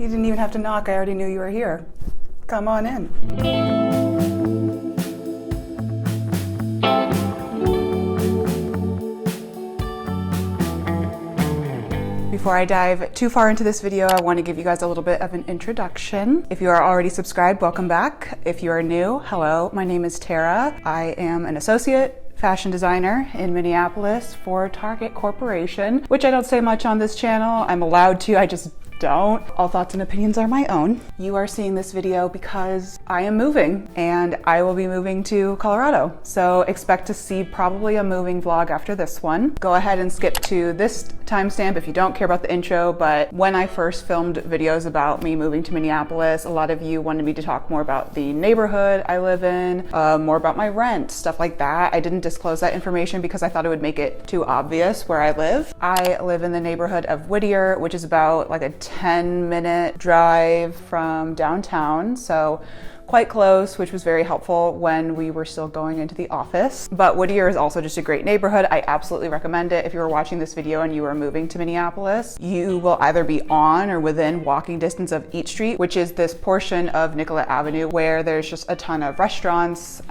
You didn't even have to knock, I already knew you were here. Come on in. Before I dive too far into this video, I want to give you guys a little bit of an introduction. If you are already subscribed, welcome back. If you are new, hello, my name is Tara. I am an associate fashion designer in Minneapolis for Target Corporation, which I don't say much on this channel. I'm allowed to, I just don't. All thoughts and opinions are my own. You are seeing this video because I am moving and I will be moving to Colorado. So expect to see probably a moving vlog after this one. Go ahead and skip to this timestamp if you don't care about the intro, but when I first filmed videos about me moving to Minneapolis, a lot of you wanted me to talk more about the neighborhood I live in, more about my rent, stuff like that. I didn't disclose that information because I thought it would make it too obvious where I live. I live in the neighborhood of Whittier, which is about like a 10-minute drive from downtown, so quite close, which was very helpful when we were still going into the office. But Whittier is also just a great neighborhood. I absolutely recommend it. If you are watching this video and you are moving to Minneapolis, you will either be on or within walking distance of Eat Street, which is this portion of Nicollet Avenue where there's just a ton of restaurants,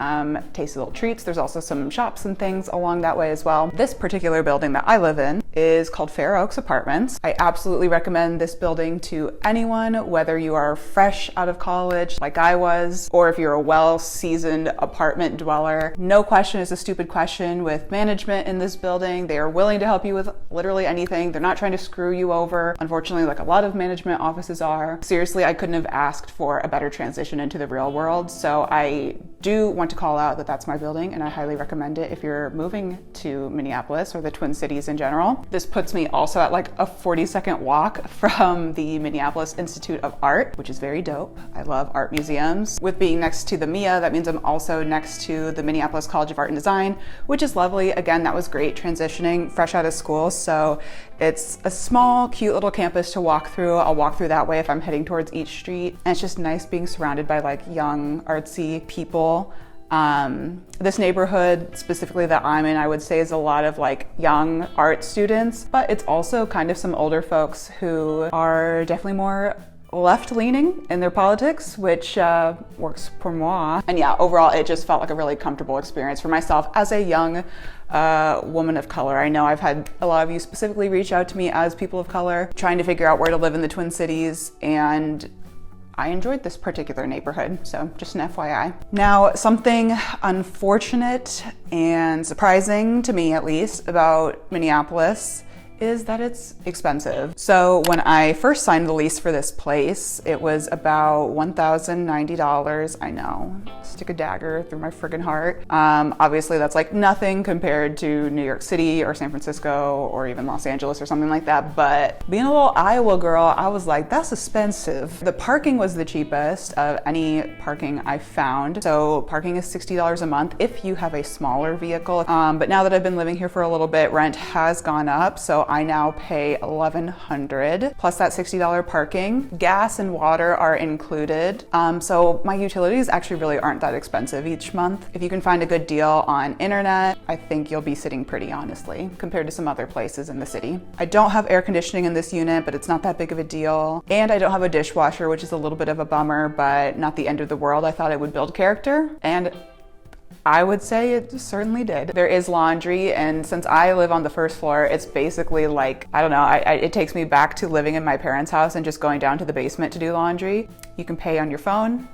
tasty little treats. There's also some shops and things along that way as well. This particular building that I live in is called Fair Oaks Apartments. I absolutely recommend this building to anyone, whether you are fresh out of college like I was, or if you're a well-seasoned apartment dweller. No question is a stupid question with management in this building. They are willing to help you with literally anything. They're not trying to screw you over, unfortunately, like a lot of management offices are. Seriously, I couldn't have asked for a better transition into the real world. So I do want to call out that that's my building and I highly recommend it if you're moving to Minneapolis or the Twin Cities in general. This puts me also at like a 40-second walk from the Minneapolis Institute of Art, which is very dope. I love art museums. With being next to the MIA, that means I'm also next to the Minneapolis College of Art and Design, which is lovely. Again, that was great transitioning fresh out of school. So it's a small, cute little campus to walk through. I'll walk through that way if I'm heading towards Eat Street. And it's just nice being surrounded by like young, artsy people. This neighborhood specifically that I'm in, I would say is a lot of like young art students, but it's also kind of some older folks who are definitely more left-leaning in their politics, which works pour moi. And yeah, overall, it just felt like a really comfortable experience for myself as a young woman of color. I know I've had a lot of you specifically reach out to me as people of color, trying to figure out where to live in the Twin Cities, and I enjoyed this particular neighborhood, so just an FYI. Now, something unfortunate and surprising to me, at least, about Minneapolis is that it's expensive. So when I first signed the lease for this place, it was about $1,090. I know, stick a dagger through my friggin' heart. Obviously that's like nothing compared to New York City or San Francisco or even Los Angeles or something like that. But being a little Iowa girl, I was like, that's expensive. The parking was the cheapest of any parking I found. So parking is $60 a month if you have a smaller vehicle. But now that I've been living here for a little bit, rent has gone up. So I now pay $1,100 plus that $60 parking. Gas and water are included. So my utilities actually really aren't that expensive each month. If you can find a good deal on internet, I think you'll be sitting pretty, honestly, compared to some other places in the city. I don't have air conditioning in this unit, but it's not that big of a deal. And I don't have a dishwasher, which is a little bit of a bummer, but not the end of the world. I thought it would build character, and I would say it certainly did. There is laundry, and since I live on the first floor, it's basically like, I don't know, it takes me back to living in my parents' house and just going down to the basement to do laundry. You can pay on your phone.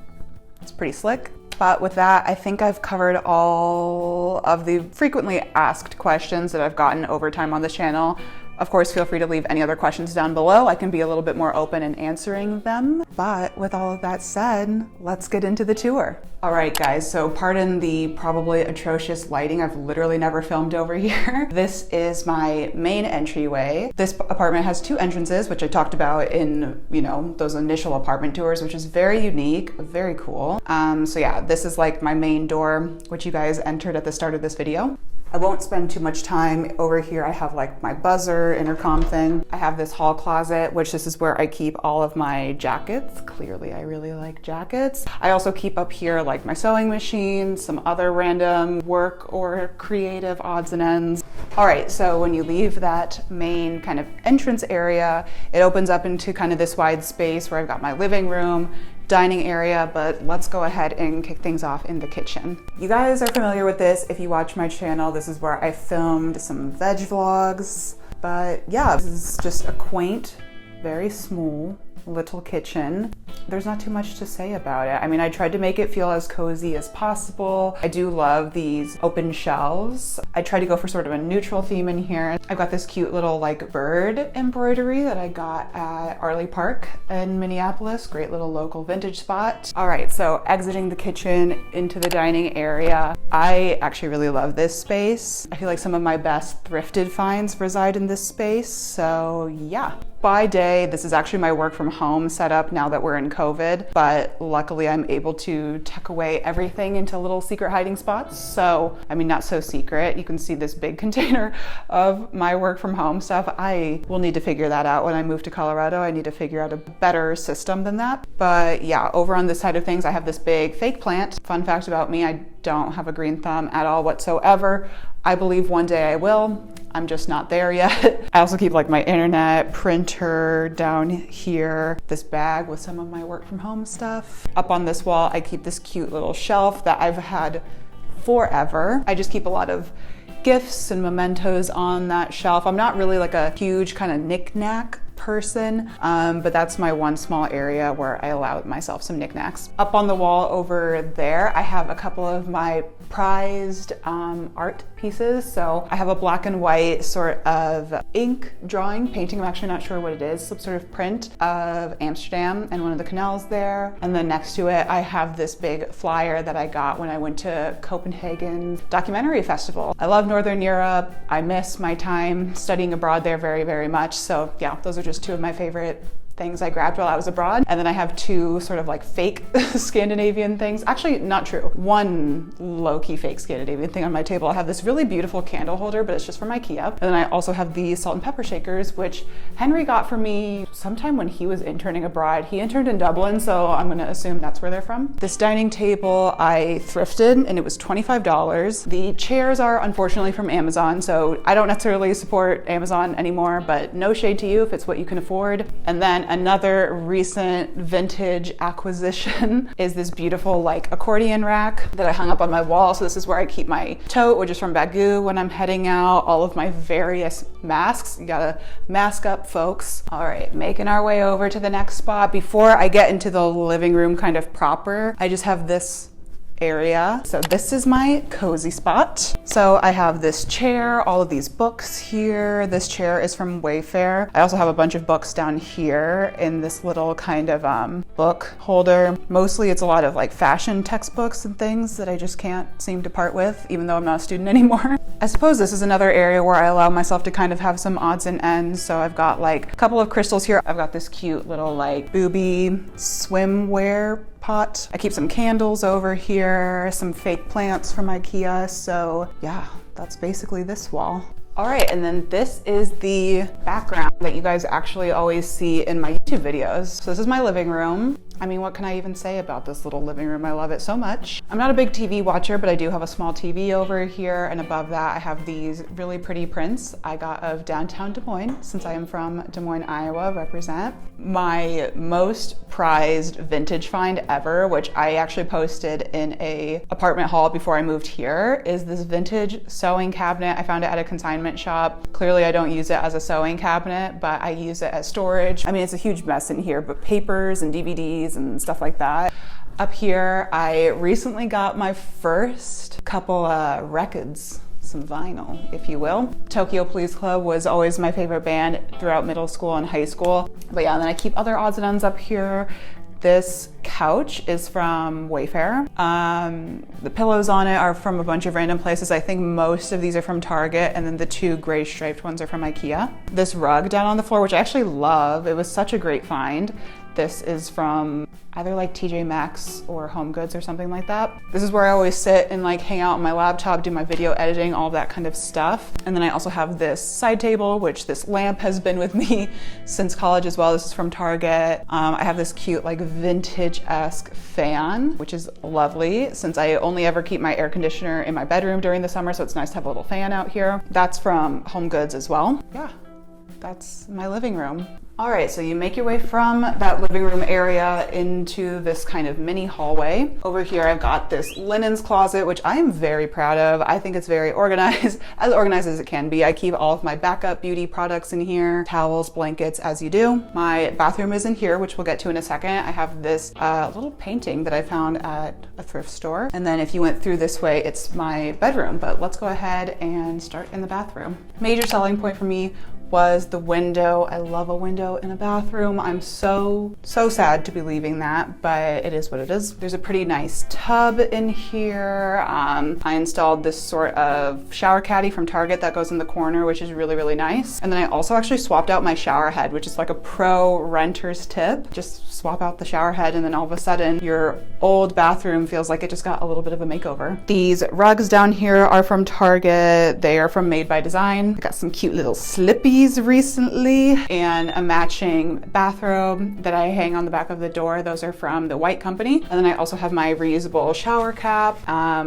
It's pretty slick. But with that, I think I've covered all of the frequently asked questions that I've gotten over time on this channel. Of course, feel free to leave any other questions down below. I can be a little bit more open in answering them. But with all of that said, let's get into the tour. All right, guys, so pardon the probably atrocious lighting. I've literally never filmed over here. This is my main entryway. This apartment has two entrances, which I talked about in, those initial apartment tours, which is very unique, very cool. So yeah, this is like my main door, which you guys entered at the start of this video. I won't spend too much time over here. I have like my buzzer, intercom thing. I have this hall closet, which this is where I keep all of my jackets. Clearly, I really like jackets. I also keep up here like my sewing machine, some other random work or creative odds and ends. All right, so when you leave that main kind of entrance area, it opens up into kind of this wide space where I've got my living room, dining area, but let's go ahead and kick things off in the kitchen. You guys are familiar with this. If you watch my channel, this is where I filmed some veg vlogs. But yeah, this is just a quaint, very small little kitchen. There's not too much to say about it. I mean, I tried to make it feel as cozy as possible. I do love these open shelves. I tried to go for sort of a neutral theme in here. I've got this cute little like bird embroidery that I got at Arley Park in Minneapolis. Great little local vintage spot. All right, so exiting the kitchen into the dining area. I actually really love this space. I feel like some of my best thrifted finds reside in this space. So yeah. By day, this is actually my work from home setup now that we're in COVID, but luckily I'm able to tuck away everything into little secret hiding spots. So, I mean, not so secret. You can see this big container of my work from home stuff. I will need to figure that out when I move to Colorado. I need to figure out a better system than that. But yeah, over on this side of things, I have this big fake plant. Fun fact about me, I don't have a green thumb at all whatsoever. I believe one day I will. I'm just not there yet. I also keep like my internet, printer down here, this bag with some of my work from home stuff. Up on this wall, I keep this cute little shelf that I've had forever. I just keep a lot of gifts and mementos on that shelf. I'm not really like a huge kind of knick-knack person, but that's my one small area where I allow myself some knickknacks. Up on the wall over there, I have a couple of my prized art pieces. So I have a black and white sort of ink drawing, painting, I'm actually not sure what it is, some sort of print of Amsterdam and one of the canals there. And then next to it, I have this big flyer that I got when I went to Copenhagen Documentary Festival. I love Northern Europe. I miss my time studying abroad there very, very much. So yeah, those are just two of my favorite things I grabbed while I was abroad. And then I have two sort of like fake Scandinavian things. Actually, not true. One low-key fake Scandinavian thing on my table. I have this really beautiful candle holder, but it's just from IKEA. And then I also have these salt and pepper shakers, which Henry got for me sometime when he was interning abroad. He interned in Dublin, so I'm gonna assume that's where they're from. This dining table I thrifted and it was $25. The chairs are unfortunately from Amazon, so I don't necessarily support Amazon anymore, but no shade to you if it's what you can afford. And then another recent vintage acquisition is this beautiful like accordion rack that I hung up on my wall. So this is where I keep my tote, which is from Bagoo when I'm heading out, all of my various masks. You gotta mask up, folks. All right, making our way over to the next spot. Before I get into the living room kind of proper, I just have this area. So this is my cozy spot. So I have this chair, all of these books here. This chair is from Wayfair. I also have a bunch of books down here in this little kind of book holder. Mostly it's a lot of like fashion textbooks and things that I just can't seem to part with, even though I'm not a student anymore. I suppose this is another area where I allow myself to kind of have some odds and ends. So I've got like a couple of crystals here. I've got this cute little like booby swimwear pot. I keep some candles over here, some fake plants from IKEA. So yeah, that's basically this wall. All right, and then this is the background that you guys actually always see in my YouTube videos. So this is my living room. I mean, what can I even say about this little living room? I love it so much. I'm not a big TV watcher, but I do have a small TV over here. And above that, I have these really pretty prints I got of downtown Des Moines, since I am from Des Moines, Iowa, represent. My most prized vintage find ever, which I actually posted in a apartment haul before I moved here, is this vintage sewing cabinet. I found it at a consignment shop. Clearly, I don't use it as a sewing cabinet, but I use it as storage. I mean, it's a huge mess in here, but papers and DVDs and stuff like that. Up here, I recently got my first couple records, some vinyl, if you will. Tokyo Police Club was always my favorite band throughout middle school and high school. But yeah, and then I keep other odds and ends up here. This couch is from Wayfair. The pillows on it are from a bunch of random places. I think most of these are from Target, and then the two gray striped ones are from IKEA. This rug down on the floor, which I actually love, it was such a great find. This is from either like TJ Maxx or Homegoods or something like that. This is where I always sit and like hang out on my laptop, do my video editing, all that kind of stuff. And then I also have this side table, which this lamp has been with me since college as well. This is from Target. I have this cute like vintage-esque fan, which is lovely since I only ever keep my air conditioner in my bedroom during the summer, so it's nice to have a little fan out here. That's from Homegoods as well. Yeah, that's my living room. All right, so you make your way from that living room area into this kind of mini hallway. Over here, I've got this linens closet, which I am very proud of. I think it's very organized as it can be. I keep all of my backup beauty products in here, towels, blankets, as you do. My bathroom is in here, which we'll get to in a second. I have this little painting that I found at a thrift store. And then if you went through this way, it's my bedroom, but let's go ahead and start in the bathroom. Major selling point for me was the window. I love a window in a bathroom. I'm so sad to be leaving that, but it is what it is. There's a pretty nice tub in here. I installed this sort of shower caddy from Target that goes in the corner, which is really nice. And then I also actually swapped out my shower head, which is like a pro renter's tip. Just swap out the shower head and then all of a sudden your old bathroom feels like it just got a little bit of a makeover. These rugs down here are from Target. They are from Made by Design. I got some cute little slippies recently and a matching bathrobe that I hang on the back of the door. Those are from the White Company. And then I also have my reusable shower cap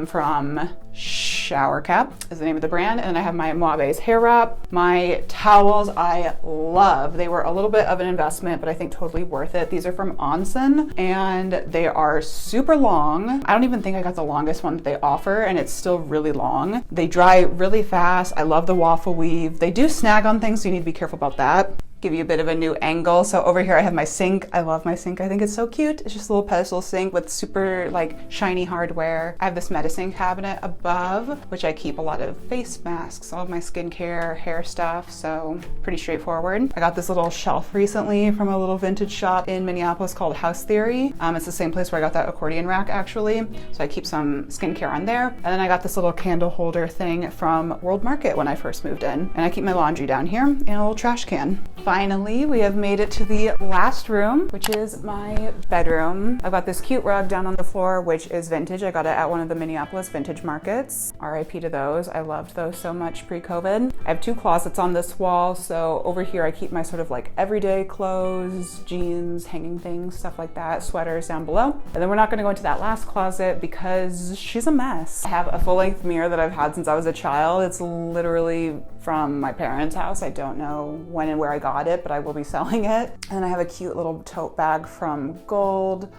from Shower Cap is the name of the brand. And then I have my Moabe's hair wrap. My towels I love. They were a little bit of an investment, but I think totally worth it. These are from Onsen and they are super long. I don't even think I got the longest one that they offer and it's still really long. They dry really fast. I love the waffle weave. They do snag on things, so you need to be careful about that. Give you a bit of a new angle. So over here I have my sink. I love my sink. I think it's so cute. It's just a little pedestal sink with super like shiny hardware. I have this medicine cabinet above, which I keep a lot of face masks, all of my skincare, hair stuff. So pretty straightforward. I got this little shelf recently from a little vintage shop in Minneapolis called House Theory. It's the same place where I got that accordion rack actually. So I keep some skincare on there. And then I got this little candle holder thing from World Market when I first moved in. And I keep my laundry down here in a little trash can. Finally, we have made it to the last room, which is my bedroom. I've got this cute rug down on the floor, which is vintage. I got it at one of the Minneapolis vintage markets. RIP to those. I loved those so much pre-COVID. I have two closets on this wall. So over here, I keep my sort of like everyday clothes, jeans, hanging things, stuff like that, sweaters down below. And then we're not gonna go into that last closet because she's a mess. I have a full-length mirror that I've had since I was a child. It's literally from my parents' house. I don't know when and where I got it, but I will be selling it. And then I have a cute little tote bag from Gold,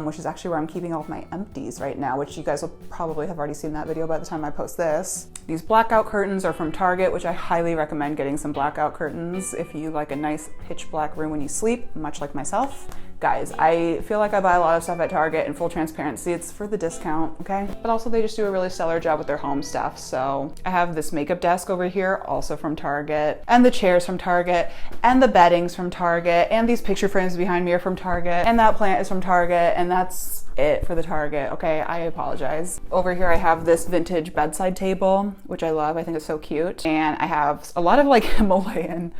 which is actually where I'm keeping all of my empties right now, which you guys will probably have already seen that video by the time I post this. These blackout curtains are from Target, which I highly recommend getting some blackout curtains if you like a nice pitch black room when you sleep, much like myself. Guys, I feel like I buy a lot of stuff at Target, in full transparency, it's for the discount, okay? But also they just do a really stellar job with their home stuff. So I have this makeup desk over here, also from Target, and the chairs from Target, and the beddings from Target, and these picture frames behind me are from Target, and that plant is from Target, and that's it for the Target, okay? I apologize. Over here I have this vintage bedside table, which I love. I think it's so cute. And I have a lot of like Himalayan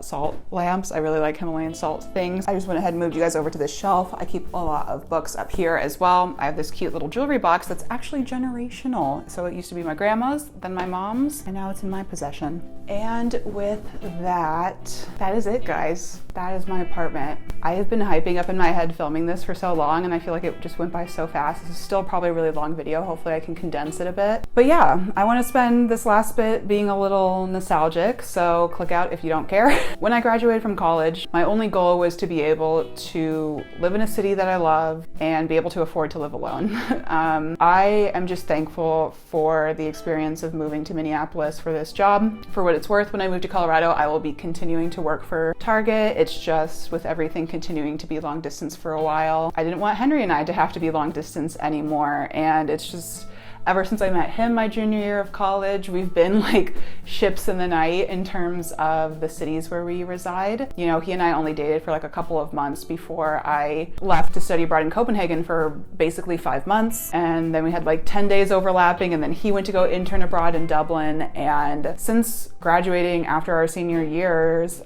salt lamps. I really like Himalayan salt things. I just went ahead and moved you guys over to this shelf. I keep a lot of books up here as well. I have this cute little jewelry box that's actually generational. So it used to be my grandma's, then my mom's, and now it's in my possession. And with that is it, guys. That is my apartment. I have been hyping up in my head filming this for so long and I feel like it just went by so fast. This is still probably a really long video. Hopefully I can condense it a bit. But yeah, I want to spend this last bit being a little nostalgic, so click out if you don't care. When I graduated from college, my only goal was to be able to live in a city that I love and be able to afford to live alone. I am just thankful for the experience of moving to Minneapolis for this job. For what it's worth, when I move to Colorado, I will be continuing to work for Target. It's just with everything continuing to be long distance for a while, I didn't want Henry and I to have to be long distance anymore. And it's just, Ever since I met him my junior year of college, we've been like ships in the night in terms of the cities where we reside. You know, he and I only dated for like a couple of months before I left to study abroad in Copenhagen for basically 5 months. And then we had like 10 days overlapping, and then he went to go intern abroad in Dublin. And since graduating after our senior years,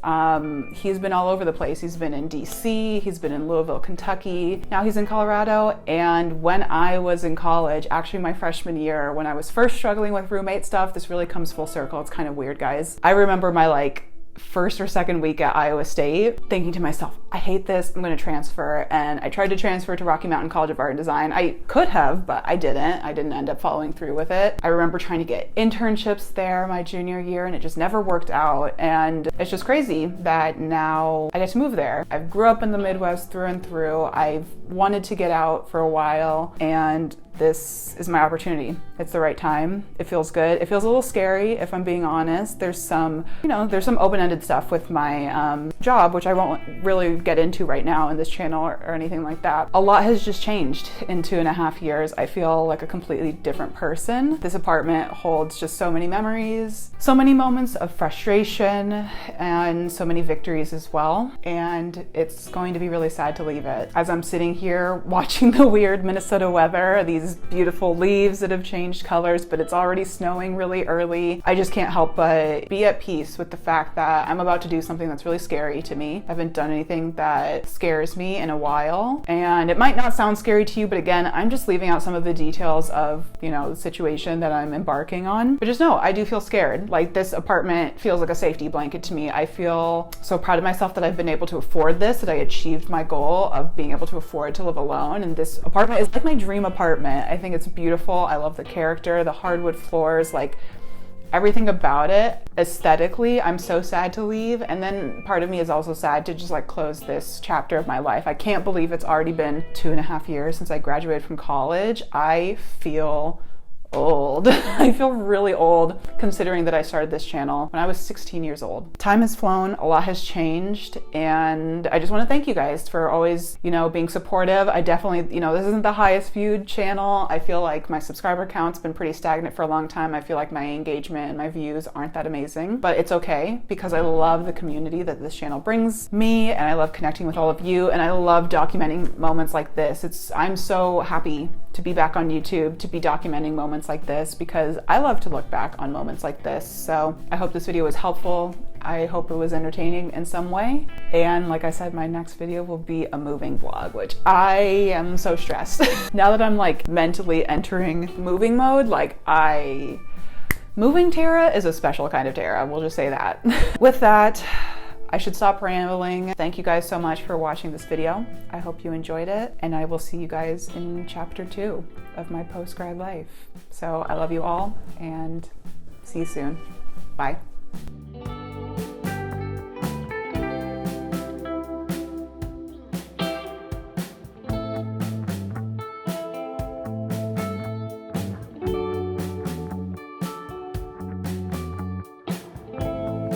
he's been all over the place. He's been in DC, he's been in Louisville, Kentucky, now he's in Colorado. And when I was in college, actually my freshman year, when I was first struggling with roommate stuff, this really comes full circle. It's kind of weird, guys. I remember my like first or second week at Iowa State thinking to myself, I hate this, I'm gonna transfer. And I tried to transfer to Rocky Mountain College of Art and Design. I could have, but I didn't end up following through with it. I remember trying to get internships there my junior year, and it just never worked out. And it's just crazy that now I get to move there. I grew up in the Midwest through and through. I've wanted to get out for a while, and this is my opportunity. It's the right time. It feels good. It feels a little scary, if I'm being honest. There's some open-ended stuff with my job, which I won't really get into right now in this channel or anything like that. A lot has just changed in 2.5 years. I feel like a completely different person. This apartment holds just so many memories, so many moments of frustration, and so many victories as well. And it's going to be really sad to leave it. As I'm sitting here watching the weird Minnesota weather, these beautiful leaves that have changed colors, but it's already snowing really early, I just can't help but be at peace with the fact that I'm about to do something that's really scary to me. I haven't done anything that scares me in a while, and it might not sound scary to you, but again, I'm just leaving out some of the details of, you know, the situation that I'm embarking on. But just know, I do feel scared. Like, this apartment feels like a safety blanket to me. I feel so proud of myself that I've been able to afford this, that I achieved my goal of being able to afford to live alone. And this apartment is like my dream apartment. I think it's beautiful. I love the character, the hardwood floors, like everything about it. Aesthetically, I'm so sad to leave. And then part of me is also sad to just like close this chapter of my life. I can't believe it's already been 2.5 years since I graduated from college. I feel old. I feel really old considering that I started this channel when I was 16 years old. Time has flown, a lot has changed, and I just want to thank you guys for always, you know, being supportive. I definitely, you know, this isn't the highest viewed channel. I feel like my subscriber count's been pretty stagnant for a long time. I feel like my engagement and my views aren't that amazing, but it's okay because I love the community that this channel brings me, and I love connecting with all of you, and I love documenting moments like this. I'm so happy to be back on YouTube, to be documenting moments like this, because I love to look back on moments like this. So I hope this video was helpful. I hope it was entertaining in some way. And like I said, my next video will be a moving vlog, which I am so stressed. Now that I'm like mentally entering moving mode, like moving Tara is a special kind of Tara, we'll just say that. With that, I should stop rambling. Thank you guys so much for watching this video. I hope you enjoyed it, and I will see you guys in chapter 2 of my post-grad life. So I love you all, and see you soon. Bye.